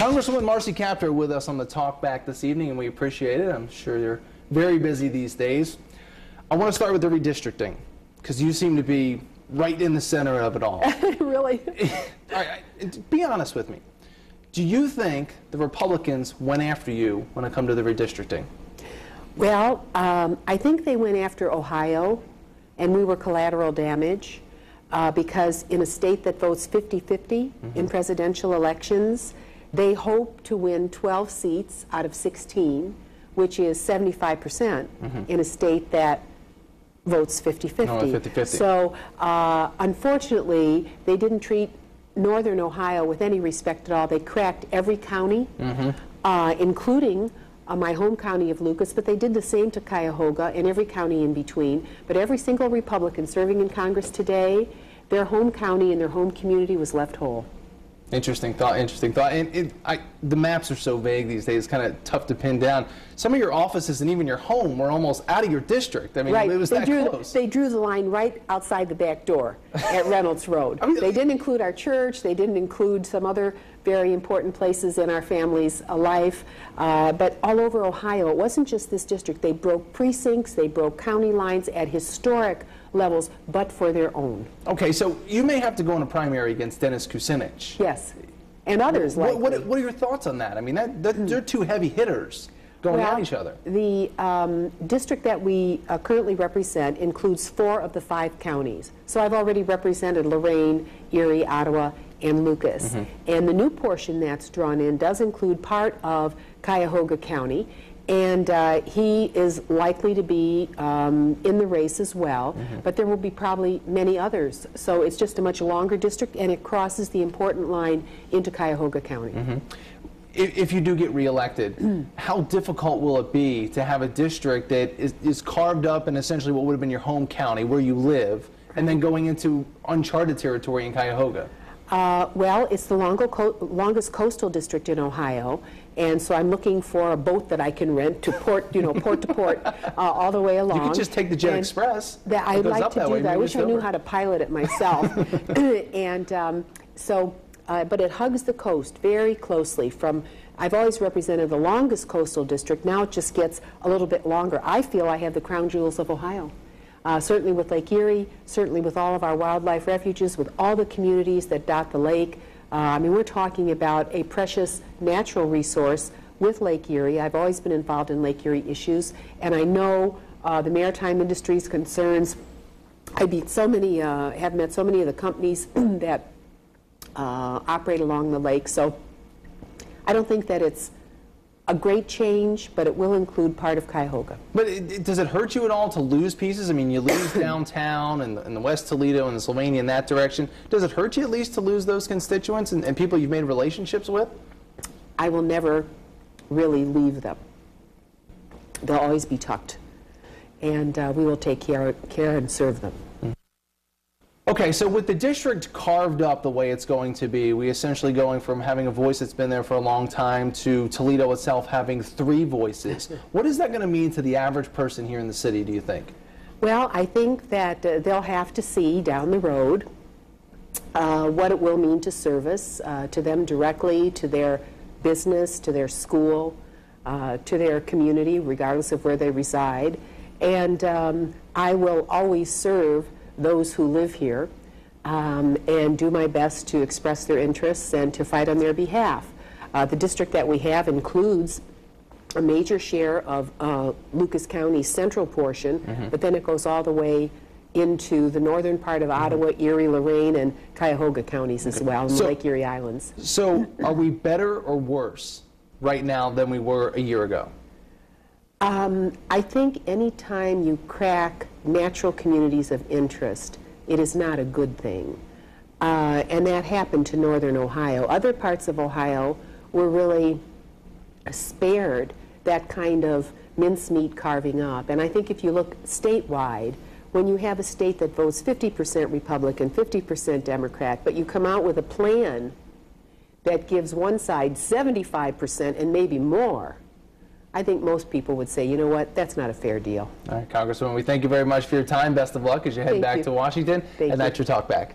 Congresswoman Marcy Kaptur with us on the Talk Back this evening, and we appreciate it. I'm sure you're very busy these days. I want to start with the redistricting, because you seem to be right in the center of it all. Really? All right, be honest with me. Do you think the Republicans went after you when it comes to the redistricting? Well, I think they went after Ohio, and we were collateral damage, because in a state that votes 50-50 in presidential elections, they hope to win 12 seats out of 16, which is 75% in a state that votes 50-50. No, 50-50. So, unfortunately, they didn't treat Northern Ohio with any respect at all. They cracked every county, including my home county of Lucas, but they did the same to Cuyahoga and every county in between. But every single Republican serving in Congress today, their home county and their home community was left whole. Interesting thought, interesting thought. And the maps are so vague these days, it's kind of tough to pin down. Some of your offices and even your home were almost out of your district. I mean, right. It was that close. They drew the line right outside the back door at Reynolds Road. I mean, they didn't include our church. They didn't include some other very important places in our family's life. But all over Ohio, it wasn't just this district. They broke precincts. They broke county lines at historic levels, but for their own. Okay, so you may have to go in a primary against Dennis Kucinich. Yes, and others like what are your thoughts on that? I mean, they're two heavy hitters going at each other. The district that we currently represent includes 4 of the 5 counties. So I've already represented Lorain, Erie, Ottawa, and Lucas. And the new portion that's drawn in does include part of Cuyahoga County. And he is likely to be in the race as well, but there will be probably many others. So it's just a much longer district, and it crosses the important line into Cuyahoga County. If you do get reelected, how difficult will it be to have a district that is carved up in essentially what would have been your home county, where you live, and then going into uncharted territory in Cuyahoga? Well, it's the longest coastal district in Ohio, and so I'm looking for a boat that I can rent to port, port to port, all the way along. You could just take the Jet Express. I'd like to do that. I wish I knew how to pilot it myself. And but it hugs the coast very closely. I've always represented the longest coastal district. Now it just gets a little bit longer. I feel I have the crown jewels of Ohio. Certainly with Lake Erie, certainly with all of our wildlife refuges, with all the communities that dot the lake. I mean, we're talking about a precious natural resource with Lake Erie. I've always been involved in Lake Erie issues, and I know the maritime industry's concerns. Have met so many of the companies that operate along the lake, so I don't think that it's a great change, but it will include part of Cuyahoga. But does it hurt you at all to lose pieces? I mean, you lose downtown and the West Toledo and the Sylvania in that direction. Does it hurt you at least to lose those constituents and people you've made relationships with? I will never really leave them. They'll always be tucked, and we will take care and serve them. Okay, so with the district carved up the way it's going to be, we essentially going from having a voice that's been there for a long time to Toledo itself having 3 voices. What is that going to mean to the average person here in the city, do you think? Well, I think that they'll have to see down the road what it will mean to service, to them directly, to their business, to their school, to their community, regardless of where they reside. And I will always serve those who live here and do my best to express their interests and to fight on their behalf. The district that we have includes a major share of Lucas County's central portion, but then it goes all the way into the northern part of Ottawa, Erie, Lorain, and Cuyahoga counties as well, and the Lake Erie Islands. So are we better or worse right now than we were a year ago? I think any time you crack natural communities of interest, it is not a good thing. And that happened to Northern Ohio. Other parts of Ohio were really spared that kind of mincemeat carving up. And I think if you look statewide, when you have a state that votes 50% Republican, 50% Democrat, but you come out with a plan that gives one side 75% and maybe more, I think most people would say, you know what, that's not a fair deal. All right, Congresswoman, we thank you very much for your time. Best of luck as you head back to Washington. And that's your Talk Back.